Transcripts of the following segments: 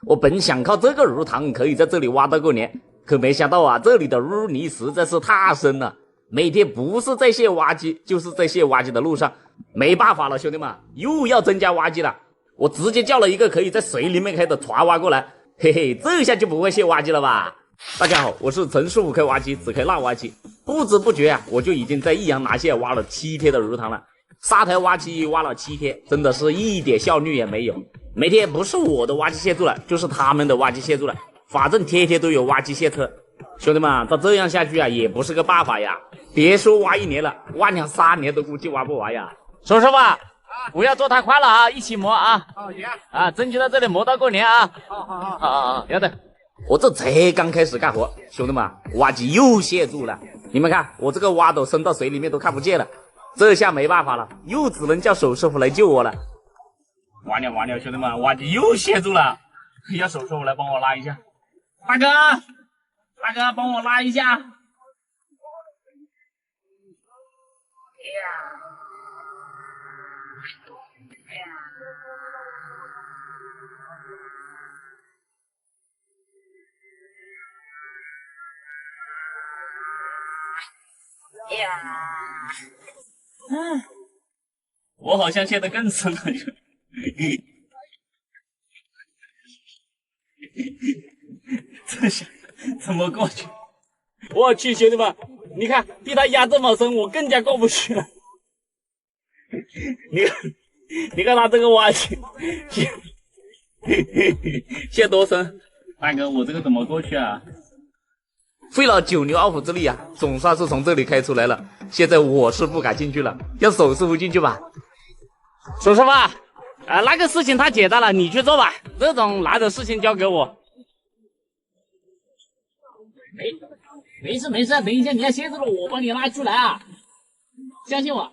我本想靠这个鱼塘可以在这里挖到过年，可没想到啊，这里的淤泥实在是太深了，每天不是在卸挖机，就是在卸挖机的路上，没办法了，兄弟们，又要增加挖机了。我直接叫了一个可以在水里面开的船挖过来，嘿嘿，这下就不会卸挖机了吧？大家好，我是陈师傅开挖机，只开辣挖机。不知不觉啊，我就已经在益阳拿蟹挖了7天的鱼塘了。沙台挖机挖了7天，真的是一点效率也没有。每天不是我的挖机卸住了，就是他们的挖机卸住了，反正天天都有挖机卸车。兄弟们，照这样下去啊，也不是个办法呀。别说挖1年了，挖2、3年都估计挖不完呀。叔叔吧，不要做太快了啊，一起磨啊。好，行啊，争取在这里磨到过年啊。好，要得。我这才刚开始干活，兄弟们，挖机又卸住了。你们看，我这个挖斗伸到水里面都看不见了。这下没办法了，又只能叫手师傅来救我了。完了，兄弟们，挖机又卸住了，要手师傅来帮我拉一下。大哥，帮我拉一下。我好像陷得更深了。这下怎么过去？我去，兄弟们，你看，被他压这么深，我更加过不去了。你看他这个挖机，陷多深？大哥，我这个怎么过去啊？费了9牛2虎之力啊，总算是从这里开出来了。现在我是不敢进去了，让手师傅进去吧。叔叔吧，那个事情他解答了，你去做吧，这种难的事情交给我。没事，等一下你要歇着了，我帮你拉出来啊，相信我。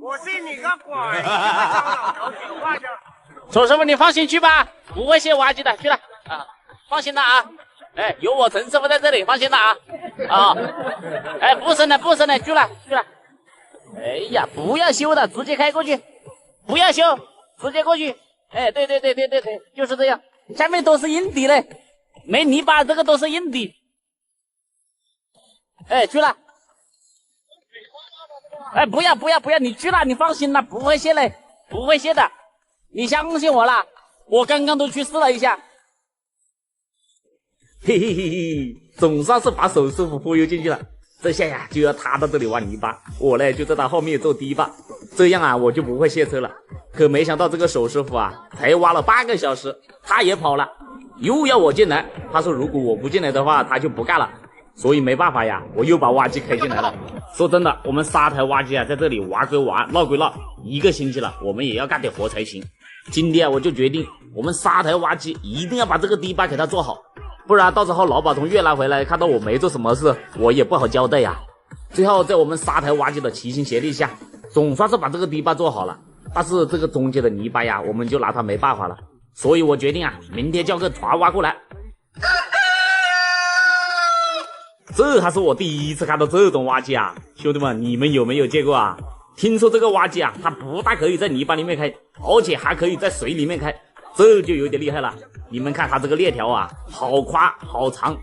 我信你个鬼！你会招老头讲话的。叔师傅，你放心去吧，不会卸挖机的，去了啊，放心了啊。哎，有我陈师傅在这里，放心了啊！哎，不深了，去了。哎呀，不要修的，直接开过去，不要修，直接过去。哎，对，就是这样。下面都是硬底嘞，没泥巴，这个都是硬底。哎，去了。哎，不要，你去了，你放心了，不会卸嘞，不会卸的，你相信我啦，我刚刚都去试了一下。嘿，总算是把手师傅忽悠进去了。这下呀，就要他到这里挖泥巴，我呢就在他后面做堤坝，这样啊我就不会卸车了。可没想到这个手师傅啊，才挖了8个小时，他也跑了，又要我进来。他说如果我不进来的话，他就不干了。所以没办法呀，我又把挖机开进来了。说真的，我们沙台挖机啊，在这里挖归挖，闹归闹，1个星期了，我们也要干点活才行。今天我就决定，我们沙台挖机一定要把这个堤坝给它做好。不然到时候老板从越南回来看到我没做什么事，我也不好交代呀。最后在我们沙台挖机的齐心协力下，总算是把这个堤坝做好了。但是这个中间的泥巴呀，我们就拿它没办法了。所以我决定啊，明天叫个船挖过来。这还是我第一次看到这种挖机啊，兄弟们，你们有没有见过啊？听说这个挖机啊，它不但可以在泥巴里面开，而且还可以在水里面开，这就有点厉害了。你们看它这个链条啊，好宽好长，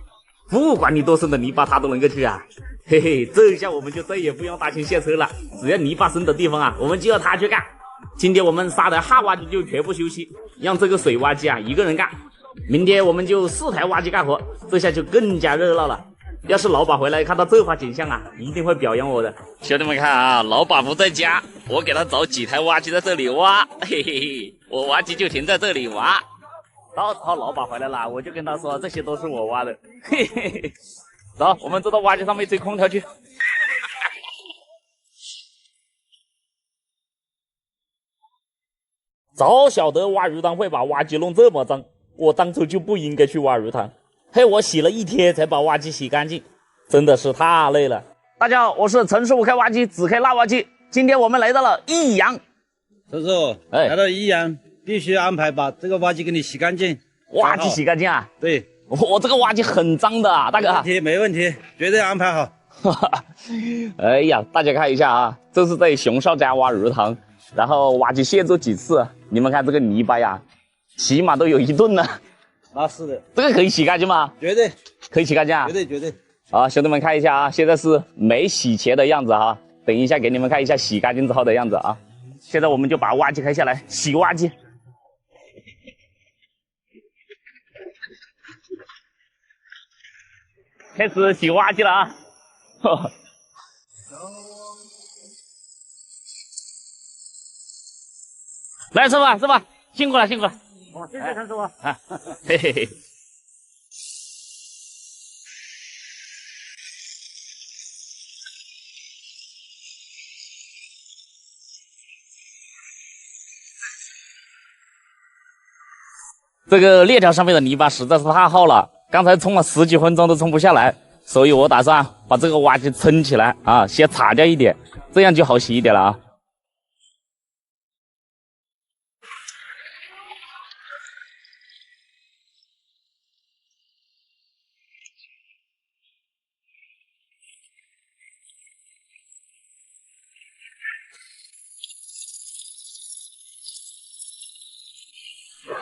不管你多深的泥巴它都能够去啊。嘿嘿，这下我们就再也不用担心卸车了，只要泥巴深的地方啊，我们就要它去干。今天我们沙台旱挖机就全部休息，让这个水挖机啊一个人干。明天我们就4台挖机干活，这下就更加热闹了。要是老板回来看到这番景象啊，一定会表扬我的。兄弟们看啊，老板不在家，我给他找几台挖机在这里挖，嘿嘿嘿，我挖机就停在这里挖。到时候老板回来了，我就跟他说这些都是我挖的，嘿嘿嘿。走，我们坐到挖机上面吹空调去。早晓得挖鱼塘会把挖机弄这么脏，我当初就不应该去挖鱼塘。嘿，我洗了1天才把挖机洗干净，真的是太累了。大家好，我是陈师傅开挖机，只开辣挖机。今天我们来到了益阳。陈师傅，来到益阳必须安排把这个挖机给你洗干净。挖机洗干净啊？对，我这个挖机很脏的啊，大哥。没问题，绝对安排好。哎呀，大家看一下啊，这是在熊少家挖鱼塘，然后挖机卸住几次，你们看这个泥巴呀，起码都有1吨了。那是的，这个可以洗干净吗？绝对可以洗干净啊！绝对。好，兄弟们看一下啊，现在是没洗茄的样子哈。等一下给你们看一下洗干净之后的样子啊。现在我们就把挖机开下来，洗挖机。开始洗挖机了啊！来，师傅，辛苦了。哦，谢谢陈师傅。啊，嘿嘿嘿。这个链条上面的泥巴实在是太厚了，刚才冲了10几分钟都冲不下来，所以我打算把这个挖机撑起来啊，先擦掉一点，这样就好洗一点了啊。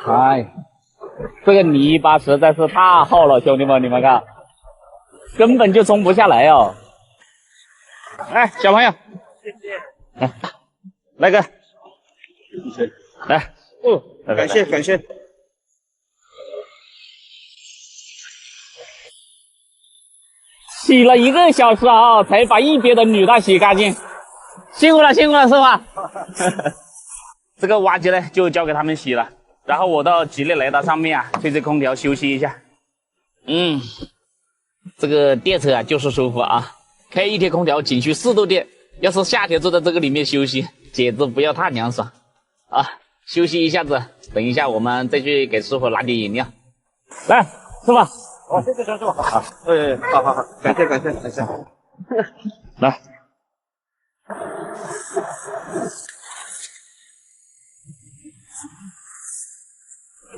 哎，这个泥巴实在是太厚了，兄弟们，你们看，根本就冲不下来哦。哎，小朋友，谢谢。来个，来，感谢。洗了1个小时啊，才把一边的女大洗干净，辛苦了，师傅。这个挖机呢，就交给他们洗了。然后我到吉利雷达上面啊，吹吹空调休息一下。这个电车啊就是舒服啊，开一天空调仅需4度电，要是夏天坐在这个里面休息，简直不要太凉爽啊！休息一下子，等一下我们再去给师傅拿点饮料。来，师傅。哦，谢谢陈师傅。好，好，感谢。来。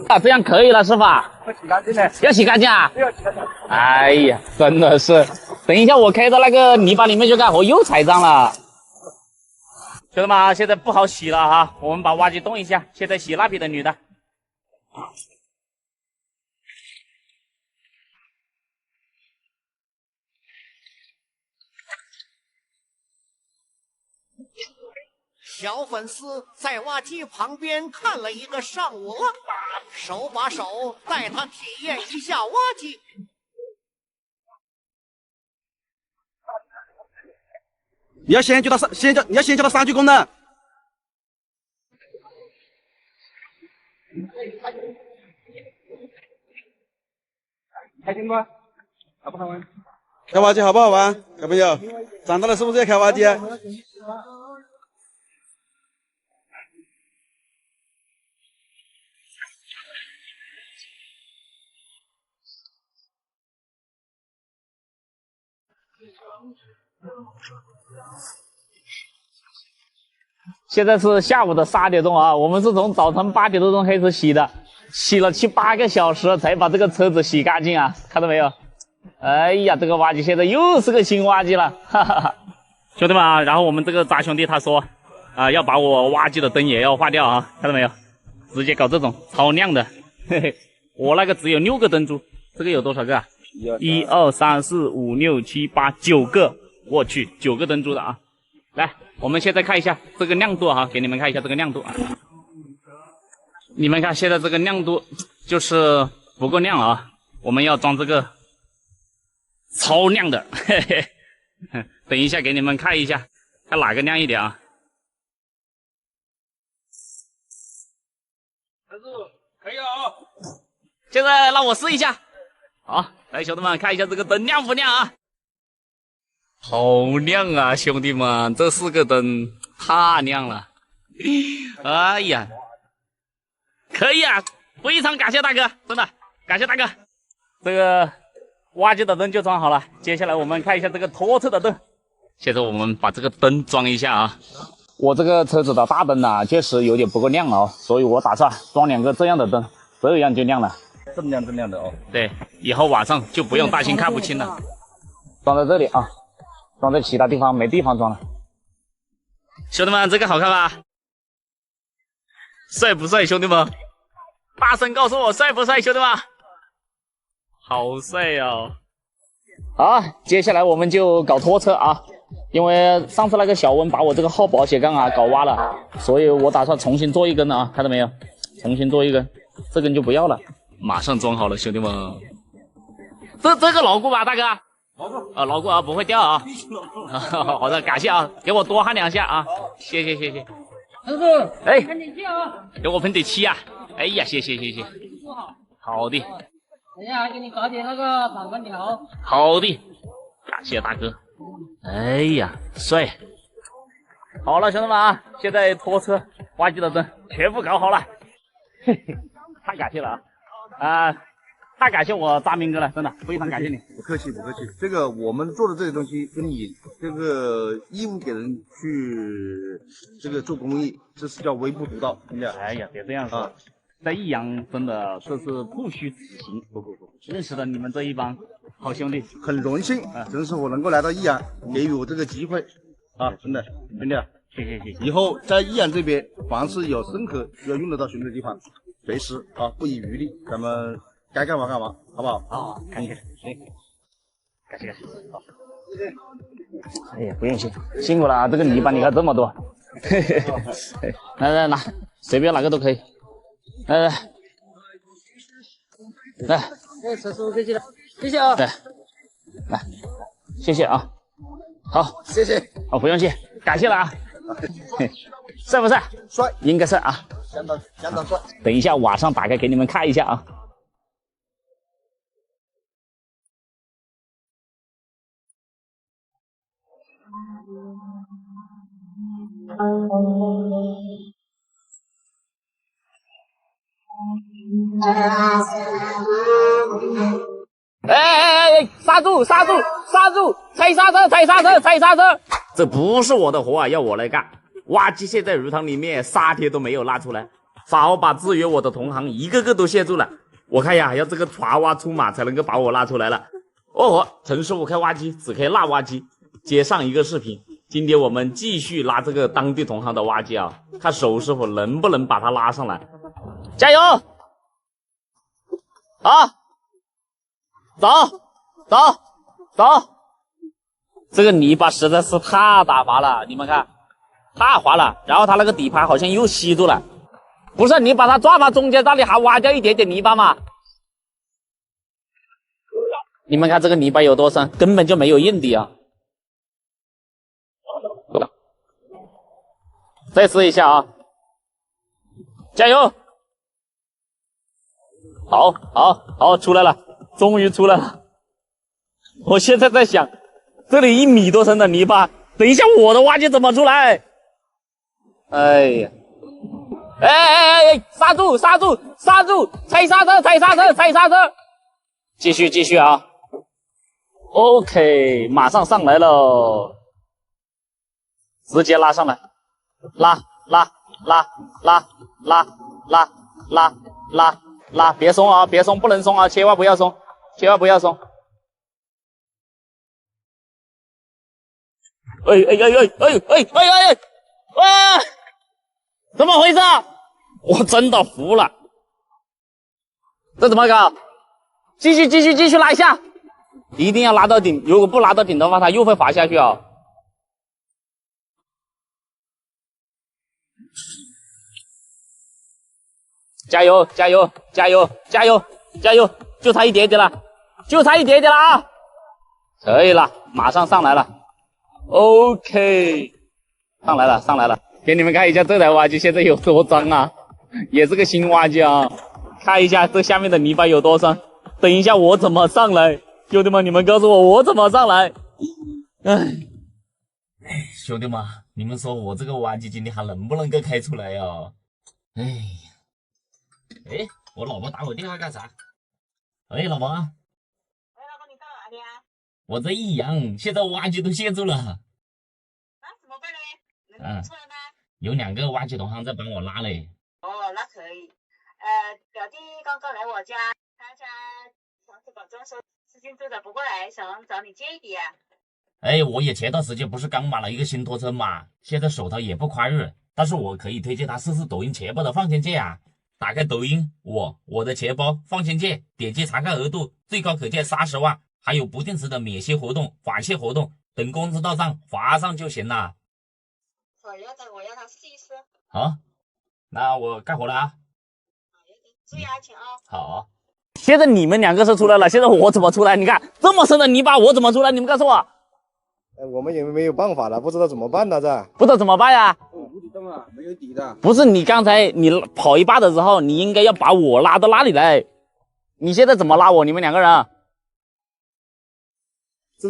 啊，这样可以了，师傅。要洗干净的。要洗干净啊？要洗干净。哎呀，真的是，等一下我开到那个泥巴里面去干活又踩脏了。兄弟们，现在不好洗了哈，我们把挖机动一下，现在洗那边的女的。小粉丝在挖机旁边看了一个上午了，手把手带他体验一下挖机。你要先叫他上去功能。开心不？好不好玩？开挖机好不好玩？小朋友，长大了是不是要开挖机啊？现在是下午的3点钟啊，我们是从早晨8点多钟开始洗的，洗了7、8个小时才把这个车子洗干净啊，看到没有？哎呀，这个挖机现在又是个新挖机了，哈哈哈。兄弟们啊，然后我们这个渣兄弟他说要把我挖机的灯也要换掉啊，看到没有？直接搞这种超亮的，嘿嘿，我那个只有6个灯珠，这个有多少个啊？1、2、3、4、5、6、7、8、9个，我去，9个灯珠的啊！来，我们现在看一下这个亮度哈，给你们看一下这个亮度啊。你们看现在这个亮度就是不够亮啊，我们要装这个超亮的，嘿嘿。等一下给你们看一下，看哪个亮一点啊？陈师傅，可以啊。现在让我试一下。好，来兄弟们看一下这个灯亮不亮啊？好亮啊，兄弟们，这4个灯太亮了。哎呀，可以啊，非常感谢大哥，真的感谢大哥。这个挖机的灯就装好了，接下来我们看一下这个拖车的灯。现在我们把这个灯装一下啊。我这个车子的大灯呢，确实有点不够亮哦，所以我打算装2个这样的灯，这样就亮了。这么亮的哦。对，以后晚上就不用担心看不清了。装在这里啊，装在其他地方没地方装了。兄弟们，这个好看吧？帅不帅，兄弟们？大声告诉我帅不帅，兄弟们？好帅哦！好，接下来我们就搞拖车啊，因为上次那个小温把我这个号保险杠啊搞挖了，所以我打算重新做一根啊，看到没有？重新做一根，这根就不要了，马上装好了，兄弟们。这个牢固吧，大哥？牢固啊，不会掉啊。好的，感谢啊，给我多焊2下啊，谢谢。师傅，哎，喷点气啊，给我喷点气啊！哎呀，谢谢。好的。等一下，给你搞点那个反光条。好的，感谢大哥。哎呀，帅！好了，兄弟们啊，现在拖车、挖机的灯全部搞好了，嘿嘿，太感谢了啊！太感谢我大明哥了，真的非常感谢你。不客气。这个我们做的这些东西，跟你这个义务给人去这个做公益，这是叫微不足道，听见？哎呀，别这样说。在益阳真的这是不虚此行。不，认识了你们这一帮好兄弟，很荣幸啊，真是我能够来到益阳，给予我这个机会啊，真的，兄弟，谢谢。以后在益阳这边，凡是有任何需要用得到兄弟的地方，随时啊不遗余力，咱们该干嘛干嘛，好不好？啊，感谢，感谢。好，哎呀，不用谢，辛苦了啊！这个泥巴你看这么多，嘿嘿，来拿，随便哪个都可以。来，哎，陈师傅客气了，谢谢啊。来，谢谢啊。好，谢谢。好，不用谢，感谢了啊。帅不帅？帅，应该帅啊。相当帅。等一下晚上打开给你们看一下啊。哎！刹住！踩刹车！这不是我的活啊，要我来干。挖机蟹在鱼塘里面沙贴都没有拉出来，反而把制约我的同行一个个都陷住了。我看呀，要这个船挖出马才能够把我拉出来了。哦，陈师傅开挖机只开辣挖机，接上一个视频。今天我们继续拉这个当地同行的挖机啊，看手师傅能不能把他拉上来。加油！好，走！这个泥巴实在是太打滑了，你们看，太滑了。然后它那个底盘好像又吸住了。不是你把它抓到中间，这里还挖掉一点点泥巴嘛？你们看这个泥巴有多深，根本就没有硬底啊！再试一下啊！加油！好，出来了，终于出来了。我现在在想，这里1米多深的泥巴，等一下我的挖机怎么出来？哎呀！哎！刹住！踩刹车！继续啊 ！OK， 马上上来了，直接拉上来，拉，别松啊，不能松啊，千万不要松。哎！怎么回事啊？我真的服了，这怎么搞？继续拉一下，一定要拉到顶，如果不拉到顶的话，它又会滑下去啊。加油！就差一点点了啊！可以了，马上上来了。OK， 上来了，给你们看一下这台挖机现在有多脏啊，也是个新挖机啊。看一下这下面的泥巴有多深，等一下我怎么上来？兄弟们，你们告诉我怎么上来？兄弟们，你们说我这个挖机今天还能不能够开出来呀？我老婆打我电话干啥？老婆。老公，你到哪里啊？我在益阳，现在挖机都陷住了。怎么办呢？能出来吗？有2个挖机同行在帮我拉嘞。哦，那可以。表弟刚刚来我家，他家房子搞装修，资金周转不过来，想找你借一笔啊。我也前段时间不是刚买了一个新拖车嘛，现在手头也不宽裕，但是我可以推荐他试试抖音钱包的放钱借啊。打开抖音，我的钱包放心借，点击查看额度，最高可借30万，还有不定时的免息活动、返现活动，等工资到账发上就行了。我要他试一试。好，那我干活了啊。注意安全啊。好。现在你们2个是出来了，现在我怎么出来？你看这么深的泥巴，我怎么出来？你们告诉我。我们也没有办法了，不知道怎么办了，这不知道怎么办呀？无底洞啊，没有底的。不是你刚才你跑一半的时候，你应该要把我拉到那里来。你现在怎么拉我？你们2个人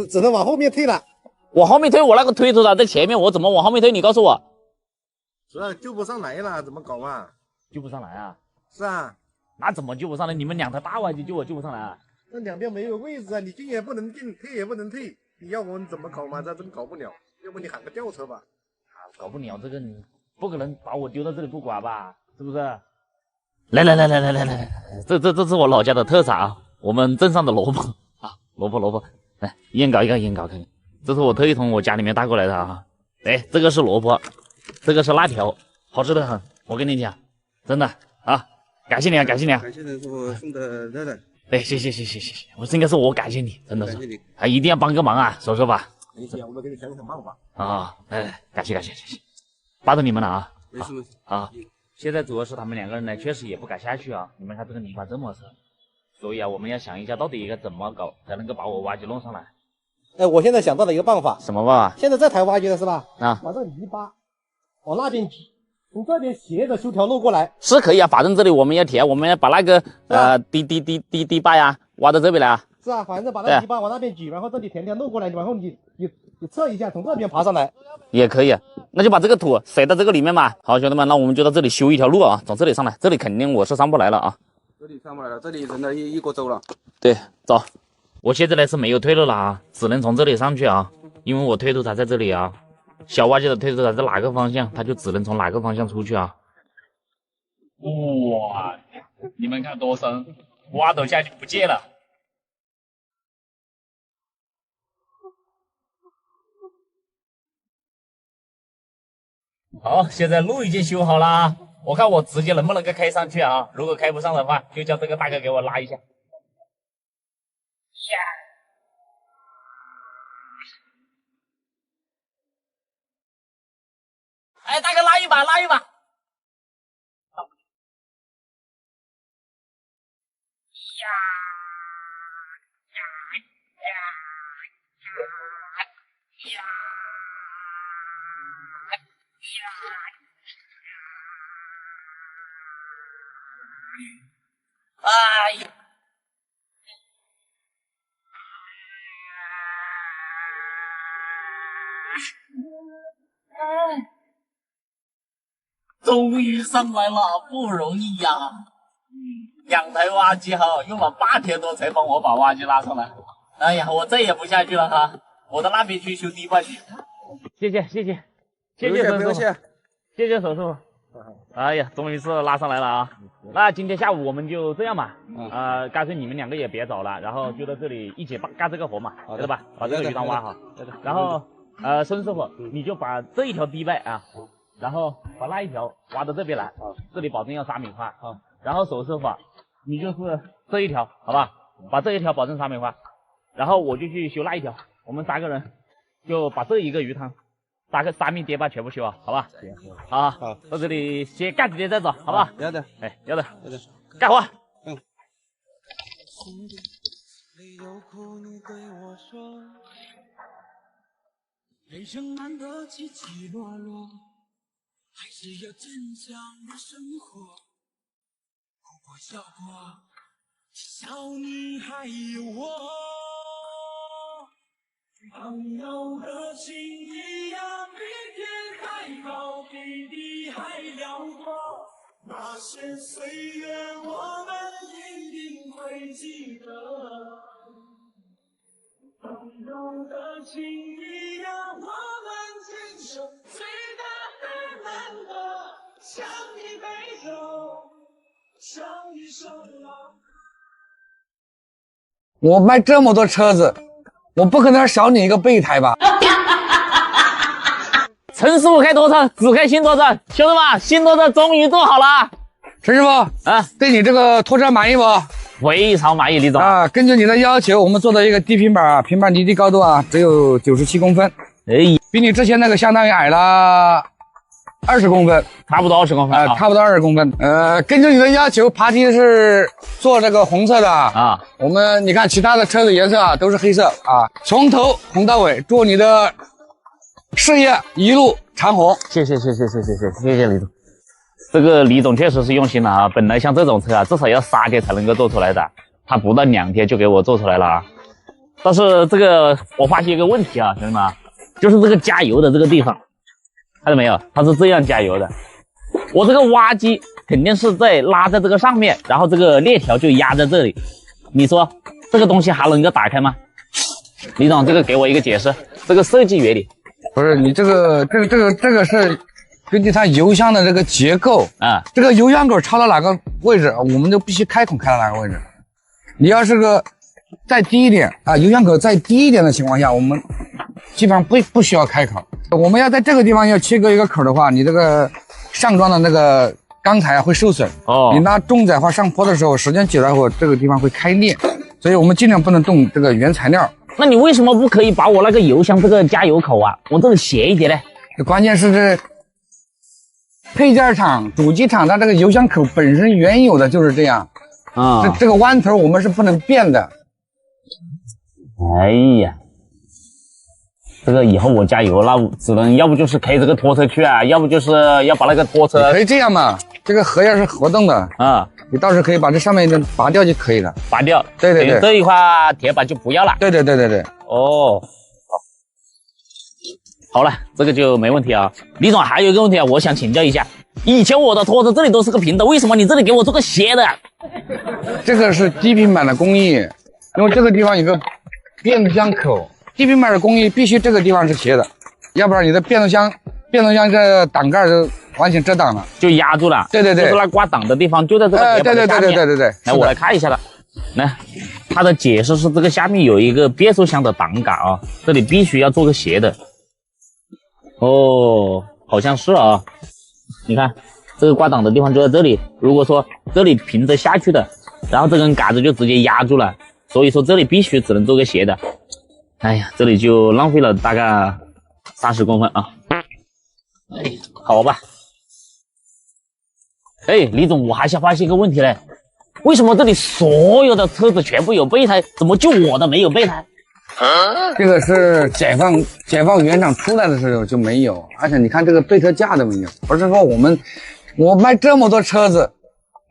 只能往后面退了。往后面推，我那个推头在前面，我怎么往后面推？你告诉我。主要救不上来了，怎么搞嘛？救不上来啊？是啊。那怎么救不上来？你们2台大挖机救不上来啊？那两边没有位置啊，你进也不能进，退也不能退，你要我们怎么搞嘛？这真搞不了。要不你喊个吊车吧？搞不了这个，你不可能把我丢到这里不管吧？是不是？来，这是我老家的特产啊，我们镇上的萝卜啊，萝卜，来一人搞一个，看看。这是我特意从我家里面带过来的啊。哎，这个是萝卜，这个是辣条，好吃的很。我跟你讲，真的啊。感谢你啊！感谢师傅送的热的。对，谢谢，我应该是我感谢你，真的是，还一定要帮个忙啊，说吧。我们给你想办法啊！感谢，巴着你们了啊！没事啊。现在主要是他们2个人呢，确实也不敢下去啊。你们看这个泥巴这么深，所以啊，我们要想一下到底应该怎么搞才能够把我挖机弄上来。我现在想到了一个办法。什么办法？现在这台挖机的是吧？啊，把这个泥巴往那边挤。从这边斜着修条路过来是可以啊，反正这里我们要填，我们要把那个堤坝呀挖到这边来啊。是啊，反正把那个泥巴往那边挤，然后这里填条路过来，然后你测一下，从这边爬上来也可以。那就把这个土塞到这个里面嘛。好，兄弟们，那我们就到这里修一条路啊，从这里上来，这里肯定我是上不来了啊。这里上不来了，这里人了一锅粥了。对，走。我现在呢是没有退路了啊，只能从这里上去啊，因为我推头才在这里啊。小挖机的推头在哪个方向，他就只能从哪个方向出去啊！哇，你们看多深，挖斗下去不借了。好，现在路已经修好了，我看我直接能不能够开上去啊？如果开不上的话，就叫这个大哥给我拉一下。哎，大哥拉一把。哎呀！终于上来了，不容易呀！2台挖机哈，用了8天多才帮我把挖机拉上来。哎呀，我再也不下去了哈，我到那边去修堤坝去。谢谢手师傅，谢谢手师傅。哎呀，终于是拉上来了啊！那今天下午我们就这样吧，干脆你们2个也别走了，然后就在这里一起干这个活嘛，对吧？把这个鱼塘挖好。然后孙师傅，你就把这一条堤坝啊。然后把那一条挖到这边来，这里保证要3米宽。然后手师傅，你就是这一条，好吧？把这一条保证3米宽，然后我就去修那一条。我们3个人就把这一个鱼塘搭个3米堤坝全部修好，好吧？好，到这里先干几天再走，好不好？要的，要的，干活。人生难得起起落落，还是要坚强的生活，哭过笑过，笑你还有我。朋友的情一样，比天还高，比地还辽阔。那些岁月，我们一定会记得。朋友的情一样，我们牵手，最大而难得，相依杯酒，相依守老。我卖这么多车子，我不可能少你一个备胎吧？陈师傅开多车，只开新多车，兄弟们，新多车终于做好了，陈师傅啊，对你这个拖车满意不？非常满意，李总啊。根据你的要求，我们做的一个低平板啊，平板离地高度啊只有97公分，比你之前那个相当于矮了20公分，差不多20公分啊，差不多20公分。根据你的要求，爬梯是做这个红色的啊。我们你看其他的车子颜色啊都是黑色啊，从头红到尾，祝你的事业一路长红。谢谢李总。这个李总确实是用心了啊！本来像这种车啊，至少要3天才能够做出来的，他不到2天就给我做出来了啊！但是这个我发现一个问题啊，兄弟们，就是这个加油的这个地方，看到没有？它是这样加油的。我这个挖机肯定是拉在这个上面，然后这个链条就压在这里。你说这个东西还能够打开吗？李总，这个给我一个解释，这个设计原理。不是你这个是。根据它油箱的这个结构啊，这个油箱口插到哪个位置，我们就必须开孔开到哪个位置。你要是个再低一点啊，油箱口再低一点的情况下，我们基本上不需要开口。我们要在这个地方要切割一个口的话，你这个上装的那个钢材会受损哦。你拿重载或上坡的时候，时间久了后，这个地方会开裂，所以我们尽量不能动这个原材料。那你为什么不可以把我那个油箱这个加油口啊，我这里斜一点呢？关键是这。配件厂、主机厂，它这个油箱口本身原有的就是这样啊。这个弯头我们是不能变的。哎呀，这个以后我加油那只能要不就是开这个拖车去啊，要不就是要把那个拖车。可以这样嘛？这个盒叶是活动的啊，你到时候可以把这上面的拔掉就可以了。拔掉？对，这一块铁板就不要了。对。哦。好了，这个就没问题啊。李总还有一个问题啊，我想请教一下，以前我的拖车这里都是个平的，为什么你这里给我做个斜的？这个是低平板的工艺，因为这个地方有个变速箱口，低平板的工艺必须这个地方是斜的，要不然你的变速箱这挡盖就完全遮挡了，就压住了。对，就是那挂挡的地方就在这个铁板的下面。对。来，我来看一下了。来，它的解释是这个下面有一个变速箱的挡杆啊，这里必须要做个斜的。哦，好像是啊。你看这个挂档的地方就在这里，如果说这里平着下去的，然后这根杆子就直接压住了，所以说这里必须只能做个斜的。哎呀，这里就浪费了大概30公分啊。哎，好吧。哎，李总，我还想发现一个问题嘞，为什么这里所有的车子全部有备胎，怎么就我的没有备胎？这个是解放原厂出来的时候就没有，而且你看这个备车架都没有。不是说我卖这么多车子，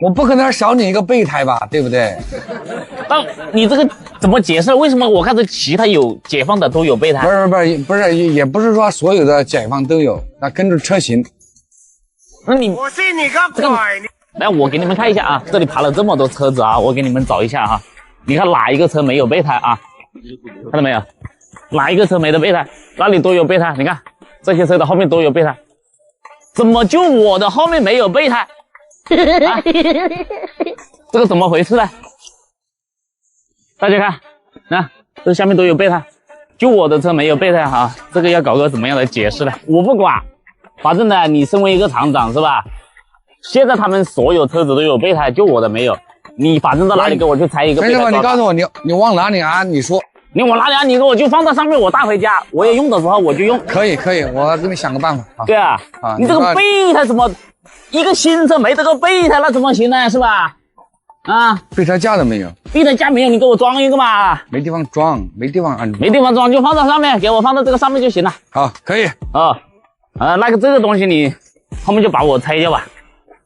我不可能少你一个备胎吧，对不对？但你这个怎么解释？为什么我看这其他有解放的都有备胎？不是，也不是说所有的解放都有，那跟着车型。那你我信你个鬼！来，我给你们看一下啊，这里爬了这么多车子啊，我给你们找一下啊。你看哪一个车没有备胎啊？看到没有？哪一个车没的备胎？那里都有备胎。你看这些车的后面都有备胎，怎么就我的后面没有备胎？啊、这个怎么回事呢？大家看，啊，这下面都有备胎，就我的车没有备胎哈。这个要搞个怎么样的解释呢？我不管，反正呢，你身为一个厂长是吧？现在他们所有车子都有备胎，就我的没有。你反正到哪里给我去拆一个备胎？没事，你告诉我你往哪里安？你说你往哪里安？你给我就放到上面，我带回家，我也用的时候我就用。可以，我给你想个办法。对啊，你这个备胎怎么一个新车没这个备胎，那怎么行呢？是吧？啊，备胎架都没有，备胎架没有，你给我装一个嘛。没地方装，没地方安，没地方装就放到上面，给我放到这个上面就行了。好，可以啊。那个这个东西你后面就把我拆掉吧，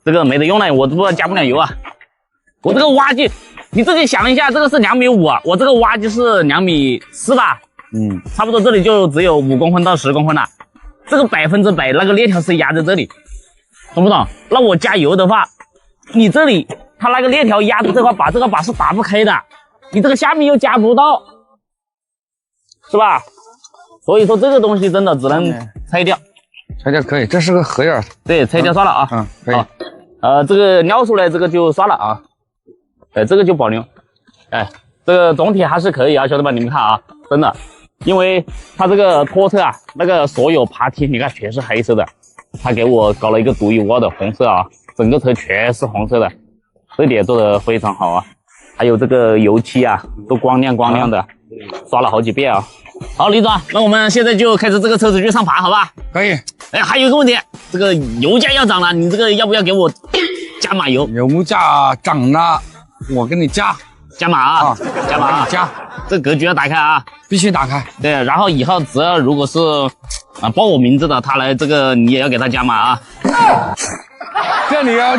这个没得用了，我不加不了油啊。我这个挖机，你自己想一下，这个是2.5米啊，我这个挖机是2.4米吧？差不多这里就只有5公分到10公分了。这个100%那个链条是压在这里，懂不懂？那我加油的话，你这里它那个链条压住这块把，这个把是打不开的，你这个下面又加不到，是吧？所以说这个东西真的只能拆掉。拆掉可以，这是个盒叶。对，拆掉算了啊。可以。这个撩出来这个就算了啊。这个就保留。这个总体还是可以啊，兄弟们，你们看啊，真的，因为它这个拖车啊，那个所有爬梯你看全是黑色的，他给我搞了一个独一无二的红色啊，整个车全是红色的，这点做的非常好啊。还有这个油漆啊，都光亮光亮的，刷了好几遍啊。好，李总，那我们现在就开着这个车子去上爬，好吧？可以。哎，还有一个问题，这个油价要涨了，你这个要不要给我加码油？油价涨了，我给你加码啊，加码啊，加。这格局要打开啊，必须打开。对，然后以后只要如果是报我名字的，他来这个你也要给他加码啊。这里啊，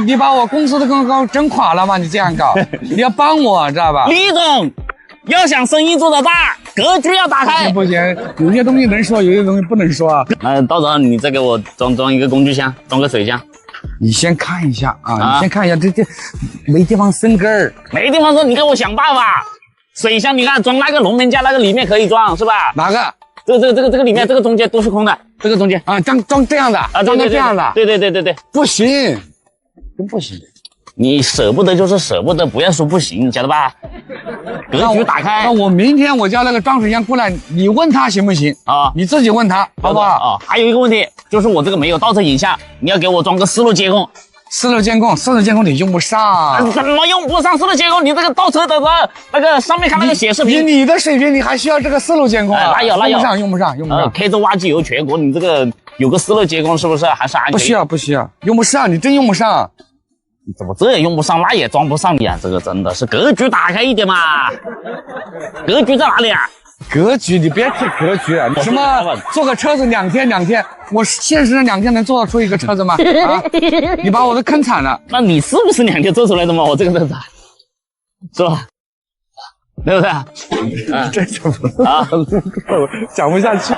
你把我公司的搞整垮了吗？你这样搞，你要帮我知道吧？李总，要想生意做得大，格局要打开。不行，有些东西能说，有些东西不能说啊。到时候你再给我装一个工具箱，装个水箱。你先看一下啊，你先看一下，这没地方生根儿，没地方生，你给我想办法。水箱你看装那个龙门架那个里面可以装是吧？哪个？这个里面这个中间都是空的，这个中间啊，装这样的啊，装这样的。对，不行，真不行。你舍不得就是舍不得，不要说不行，晓得吧？格局打开。那我明天我叫那个装水箱过来，你问他行不行啊？你自己问他，好不好？啊，还有一个问题就是我这个没有倒车影像，你要给我装个四路监控。四路监控你用不上。怎么用不上四路监控？你这个倒车的时候，那个上面看那个显示屏，你的水平你还需要这个四路监控啊？用不上。开着挖机油全国，你这个有个四路监控是不是还是安全？不需要，用不上，你真用不上。你怎么这也用不上，那也装不上你啊？这个真的是格局打开一点嘛。格局在哪里啊？格局，你别提格局了。什么做个车子2天，我现实2天能做得出一个车子吗？啊，你把我都坑惨了。那你是不是2天做出来的吗？我这个车子是吧？对不对？啊，这怎么啊？讲不下去。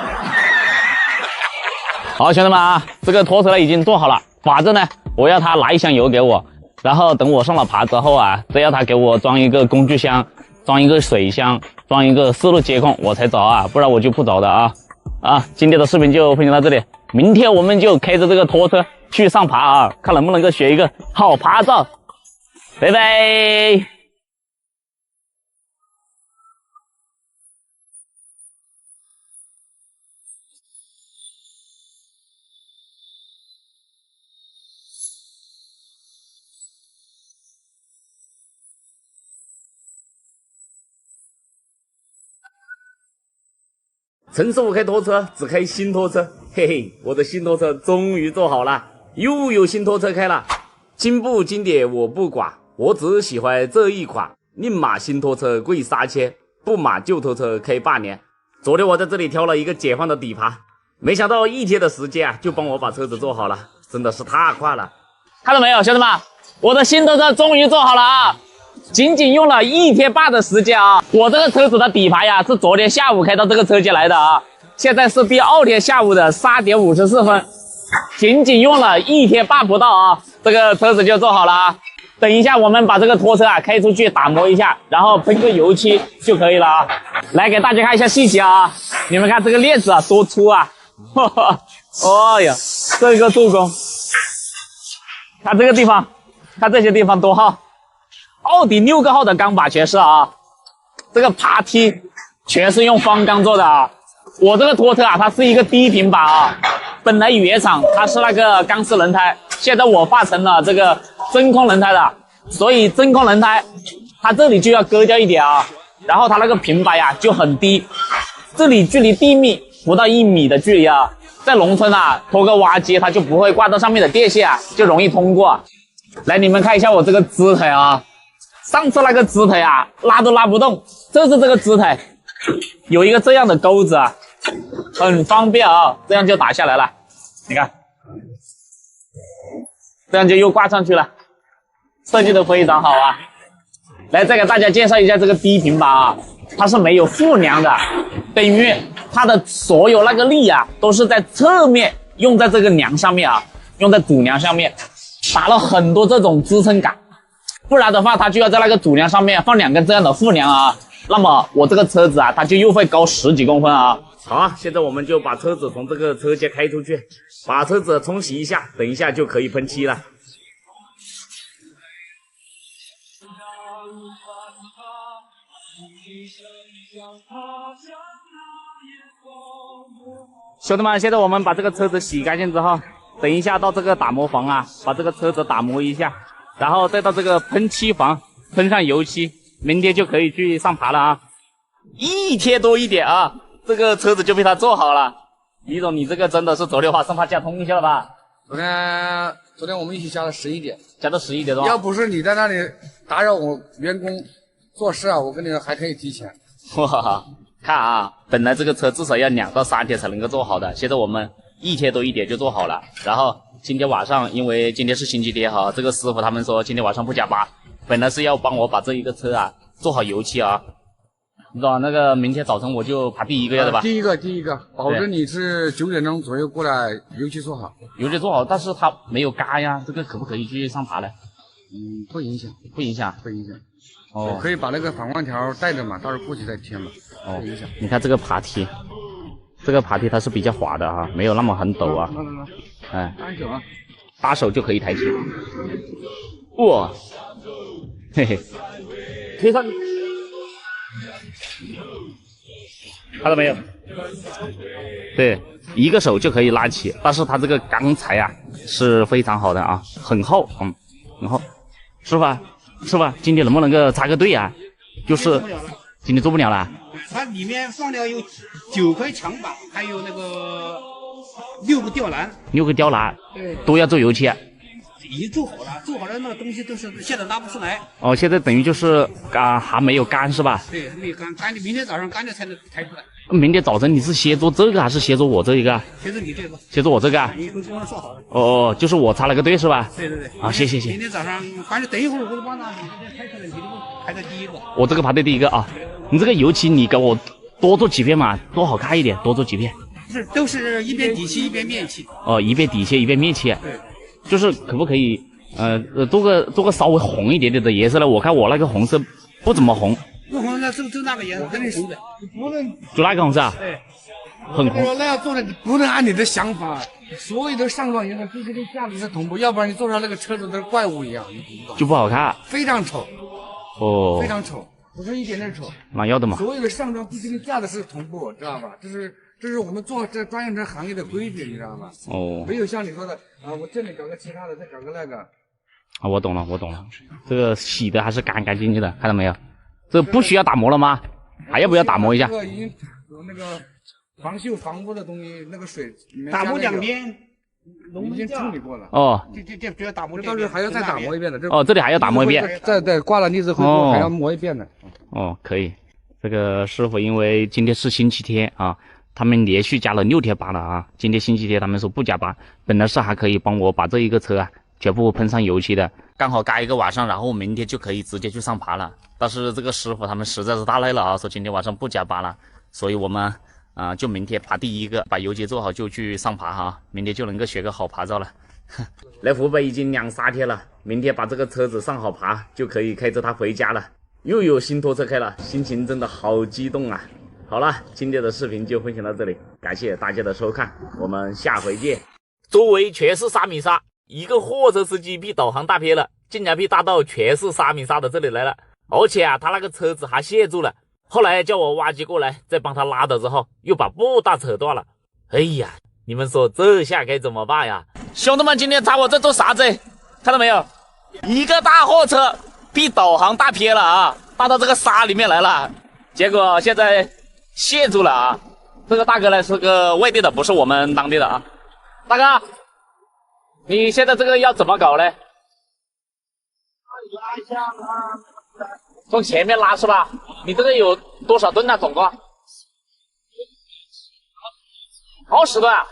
好，兄弟们啊，这个拖车已经做好了，反正呢，我要他拿一箱油给我，然后等我上了爬之后啊，再要他给我装一个工具箱，装一个水箱，装一个四路监控，我才走啊，不然我就不走的啊。今天的视频就分享到这里，明天我们就开着这个拖车去上爬啊，看能不能够学一个好爬照。拜拜。陈师傅开拖车只开新拖车，嘿嘿，我的新拖车终于做好了，又有新拖车开了。经不经典我不管，我只喜欢这一款。宁买新拖车贵3000，不买旧拖车开半年。昨天我在这里挑了一个解放的底盘，没想到1天的时间就帮我把车子做好了，真的是太快了。看到没有，兄弟们，我的新拖车终于做好了啊！仅用了1天半的时间啊！我这个车子的底盘呀，是昨天下午开到这个车间来的啊，现在是第2天下午的3点54分，仅用了1天半不到啊，这个车子就做好了啊！等一下我们把这个拖车啊开出去打磨一下，然后喷个油漆就可以了啊！来给大家看一下细节啊！你们看这个链子啊多粗啊！哈哈，哎呀，这个做工，看这个地方，看这些地方多厚。奥迪6个号的钢板全是啊，这个爬梯全是用方钢做的啊。我这个拖车啊，它是一个低平板啊，本来原厂它是那个钢丝轮胎，现在我换成了这个真空轮胎的，所以真空轮胎它这里就要割掉一点啊，然后它那个平板呀就很低，这里距离地面不到1米的距离啊，在农村啊拖个挖机它就不会挂到上面的电线啊，就容易通过。来，你们看一下我这个支腿啊。上次那个支腿啊，拉都拉不动，这是这个支腿，有一个这样的钩子啊，很方便啊，这样就打下来了。你看，这样就又挂上去了，设计的非常好啊。来，再给大家介绍一下这个低平板啊，它是没有副梁的，等于它的所有那个力啊，都是在侧面用在这个梁上面啊，用在主梁上面，打了很多这种支撑杆。不然的话，它就要在那个主梁上面放2根这样的副梁啊，那么我这个车子啊，它就又会高10几公分啊。好，现在我们就把车子从这个车间开出去，把车子冲洗一下，等一下就可以喷漆了。兄弟们，现在我们把这个车子洗干净之后，等一下到这个打磨房啊，把这个车子打磨一下，然后再到这个喷漆房喷上油漆，明天就可以去上爬了啊。1天多一点啊，这个车子就被他做好了。李总，你这个真的是昨天晚上怕加通宵了吧？昨天我们一起加到11点，加到11点多。要不是你在那里打扰我员工做事啊，我跟你说还可以提前。哇，看啊，本来这个车至少要2到3天才能够做好的，现在我们1天多一点就做好了。然后今天晚上，因为今天是星期天哈，这个师傅他们说今天晚上不加班，本来是要帮我把这一个车啊做好油漆啊。你知道那个明天早晨我就爬第一个要的吧？第一个，保证你是9点钟左右过来，油漆做好。油漆做好，但是它没有嘎呀，这个可不可以去上爬呢？不影响。哦，我可以把那个反光条带着嘛，到时候过去再贴嘛。哦，你看这个爬梯，它是比较滑的啊，没有那么很陡啊。哎，搭手就可以抬起。哇，嘿嘿，贴上。看到没有？对，一个手就可以拉起，但是它这个钢材啊是非常好的啊，很厚，很厚。师傅，今天能不能够插个队啊？就是今天做不了了。它里面放了有9块墙板，还有那个6个吊篮。6个吊篮，对，都要做油漆啊。已经做好了，那个东西都是现在拉不出来。哦，现在等于就是还没有干是吧？对，没有干，明天早上干了才能抬出来。明天早晨你是先做这个还是先做我这一个？先做你这个。先做我这个啊？你跟工人说好了。哦，就是我插了个队是吧？对。啊，谢谢。明天早上，反正等一会儿我就帮他，你这边开出来，你排到第一个。我这个排队第一个啊。你这个油漆你给我多做几片嘛，多好看一点，多做几片。是，都是一边底漆一边面漆。哦，一边底漆一边面漆。对。就是可不可以做个稍微红一点点的颜色呢？我看我那个红色不怎么红。不红那就那个颜色，跟你说的，不能就那个红色啊。对。很红。那样做的，你不能按你的想法，所有的上装颜色必须跟架子是同步，要不然你做出来那个车子都是怪物一样，就不好看。非常丑。哦。非常丑，不是一点点丑。哪要的嘛？所有的上装必须跟架子是同步，知道吧？这是我们做这专用车行业的规矩，你知道吗？哦。没有像你说的啊，我这里搞个其他的，再搞个那个。啊，我懂了。这个洗的还是干干净净的，看到没有？这不需要打磨了吗？还要不要打磨一下？这个已经有那个防锈防污的东西，那个水打磨2遍，已经处理过了。哦。这主要打磨2遍，到时候还要再打磨一遍的。哦，这里还要打磨一遍。再挂了腻子灰后还要磨一遍的。哦，可以。这个师傅因为今天是星期天啊，他们连续加了6天班了啊。今天星期天他们说不加班，本来是还可以帮我把这一个车啊全部喷上油漆的，刚好嘎一个晚上，然后明天就可以直接去上爬了。但是这个师傅他们实在是太累了啊，说今天晚上不加班了，所以我们就明天爬第一个，把油漆做好就去上爬哈，明天就能够学个好爬照了。来湖北已经2、3天了，明天把这个车子上好爬，就可以开着它回家了。又有新拖车开了，心情真的好激动啊！好了，今天的视频就分享到这里，感谢大家的收看，我们下回见。周围全是沙米沙，一个货车司机被导航大撇了，竟然被大到全是沙米沙的这里来了，而且他那个车子还陷住了。后来叫我挖机过来，再帮他拉的之后，又把布大扯断了。哎呀，你们说这下该怎么办呀？兄弟们，今天猜我在做啥子？看到没有？一个大货车被导航大撇了啊，大到这个沙里面来了，结果现在陷住了啊。这个大哥呢是个外地的，不是我们当地的啊。大哥，你现在这个要怎么搞呢？拉一下啊，从前面拉是吧？你这个有多少吨啊？总共20吨啊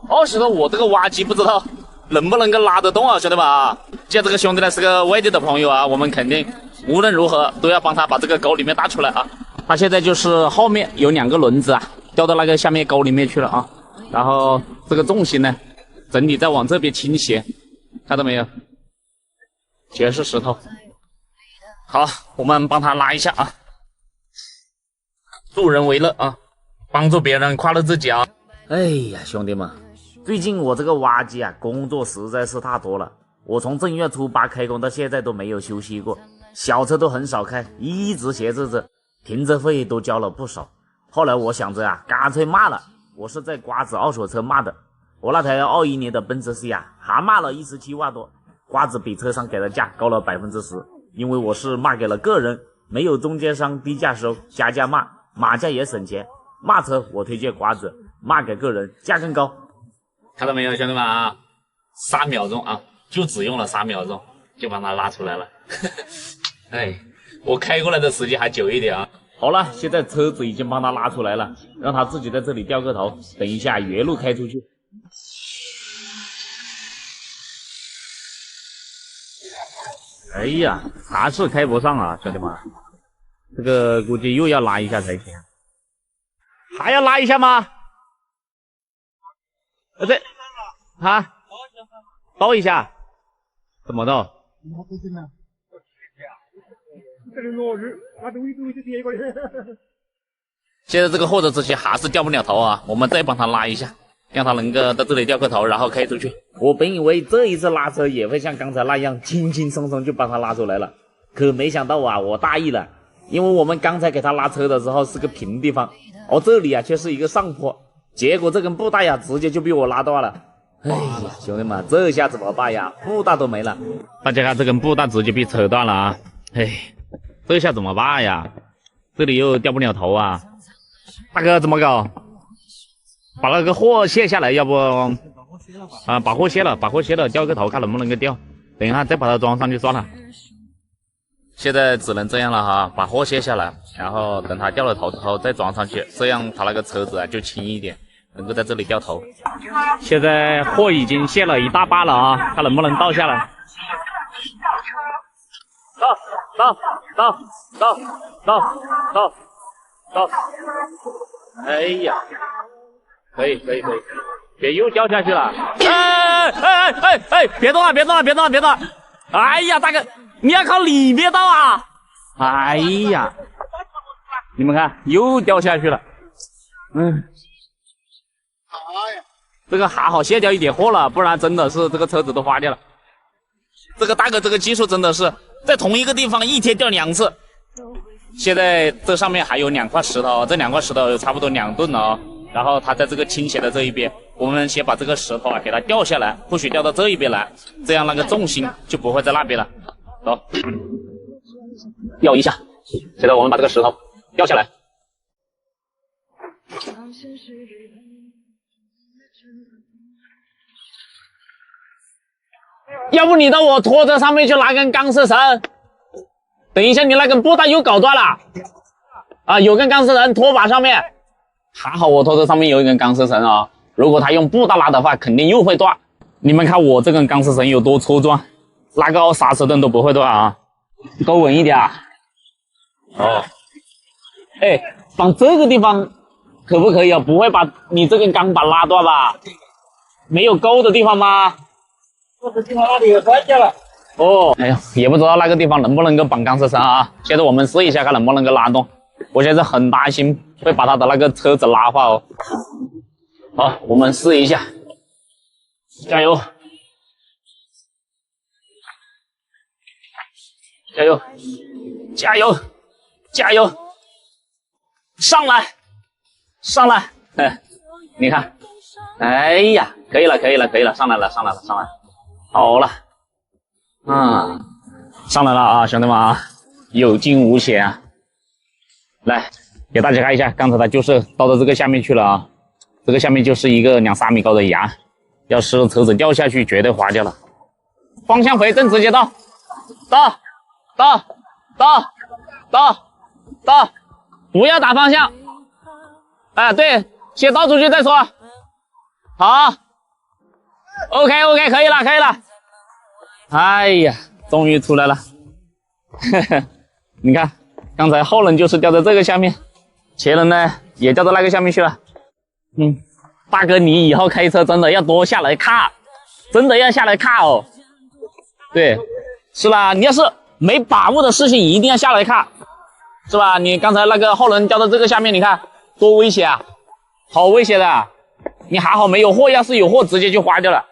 ！20吨，我这个挖机不知道能不能够拉得动啊，兄弟们啊！既然这个兄弟呢是个外地的朋友啊，我们肯定无论如何都要帮他把这个沟里面搭出来啊。他现在就是后面有2个轮子啊，掉到那个下面沟里面去了啊。然后这个重心呢，整体再往这边倾斜，看到没有？全是石头。好，我们帮他拉一下啊，助人为乐啊，帮助别人快乐自己啊。哎呀，兄弟们，最近我这个挖机啊，工作实在是太多了。我从正月初8开工到现在都没有休息过，小车都很少开，一直闲置着，停车费都交了不少。后来我想着啊，干脆卖了。我是在瓜子二手车卖的，我那台21年的奔驰 C 啊，还卖了17万多，瓜子比车商给的价高了10%，因为我是卖给了个人，没有中间商低价收，加价卖，马价也省钱。卖车我推荐瓜子，卖给个人价更高。看到没有，兄弟们啊，3秒钟啊，就只用了3秒钟就把它拉出来了。哎，我开过来的时间还久一点啊。好了，现在车子已经帮他拉出来了，让他自己在这里掉个头，等一下原路开出去。哎呀，还是开不上啊，兄弟们，这个估计又要拉一下才行。还要拉一下吗？对，啊，倒一下，怎么倒？现在这个货车之前还是掉不了头啊，我们再帮他拉一下，让他能够到这里掉个头，然后开出去。我本以为这一次拉车也会像刚才那样轻轻松松就把他拉出来了，可没想到啊，我大意了，因为我们刚才给他拉车的时候是个平地方，而这里啊却是一个上坡，结果这根布带呀直接就被我拉断了。哎呀，兄弟们，这下怎么办呀？布带都没了，大家看这根布带直接被扯断了啊！哎，这下怎么办呀？这里又掉不了头啊！大哥怎么搞？把那个货卸下来，要不啊，把货卸了，掉个头，看能不能够掉。等一下再把它装上去算了。现在只能这样了哈，把货卸下来，然后等它掉了头之后再装上去，这样它那个车子啊就轻一点，能够在这里掉头。现在货已经卸了一大半了啊，看能不能倒下来。倒！哎呀，可以，别又掉下去了！哎，别动了！哎呀，大哥，你要靠里面倒啊！哎呀，你们看又掉下去了。这个还好卸掉一点货了，不然真的是这个车子都花掉了。这个大哥这个技术真的是在同一个地方一天掉2次。现在这上面还有2块石头，这2块石头有差不多2吨了哦。然后它在这个倾斜的这一边，我们先把这个石头啊给它掉下来，或许掉到这一边来，这样那个重心就不会在那边了。走，掉一下。现在我们把这个石头掉下来。要不你到我拖车上面去拿根钢丝绳，等一下你那根布带又搞断了啊！有根钢丝绳拖把上面，还好我拖车上面有一根钢丝绳啊，如果他用布带拉的话肯定又会断。你们看我这根钢丝绳有多粗壮，拉个刹车灯都不会断啊，勾稳一点啊。哦，哎，放这个地方可不可以啊？不会把你这根钢板拉断吧？没有勾的地方吗？这个地方那里有关键了。哦，哎呀，也不知道那个地方能不能够绑钢丝绳啊。现在我们试一下，看能不能够拉动。我现在很担心会把他的那个车子拉坏哦。好，我们试一下，加油，加油，加油，加油，上来，上来！哎，你看，哎呀，可以了，可以了，可以了，上来了，上来了，上来了。好了，上来了啊，兄弟们啊，有惊无险啊！来，给大家看一下，刚才它就是倒到这个下面去了啊，这个下面就是一个2-3米高的崖，要是车子掉下去，绝对滑掉了。方向回正，直接倒，倒，不要打方向。哎，对，先倒出去再说。好。OK， 可以了，可以了。哎呀，终于出来了。你看，刚才后轮就是掉在这个下面，前轮呢也掉到那个下面去了。大哥，你以后开车真的要多下来看，真的要下来看哦。对，是吧？你要是没把握的事情，一定要下来看，是吧？你刚才那个后轮掉到这个下面，你看多危险啊，好危险的。你还好没有货，要是有货直接就花掉了。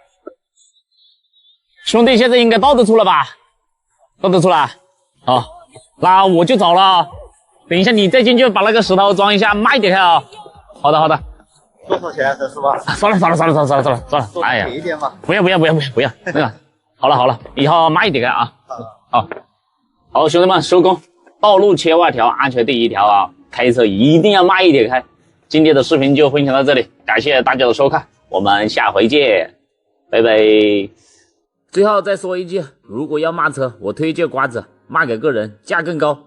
兄弟，现在应该倒得出了吧？倒得出了。好，那我就走了。等一下你再进去把那个石头装一下，慢一点啊。好的，好的。多少钱这是吧？算了，哎呀，便宜点吧。不要，那个，好了，以后慢一点开啊。好，兄弟们收工，道路千万条，安全第一条啊，开车一定要慢一点开。今天的视频就分享到这里，感谢大家的收看，我们下回见，拜拜。最后再说一句，如果要骂车，我推荐瓜子，卖给个人，价更高。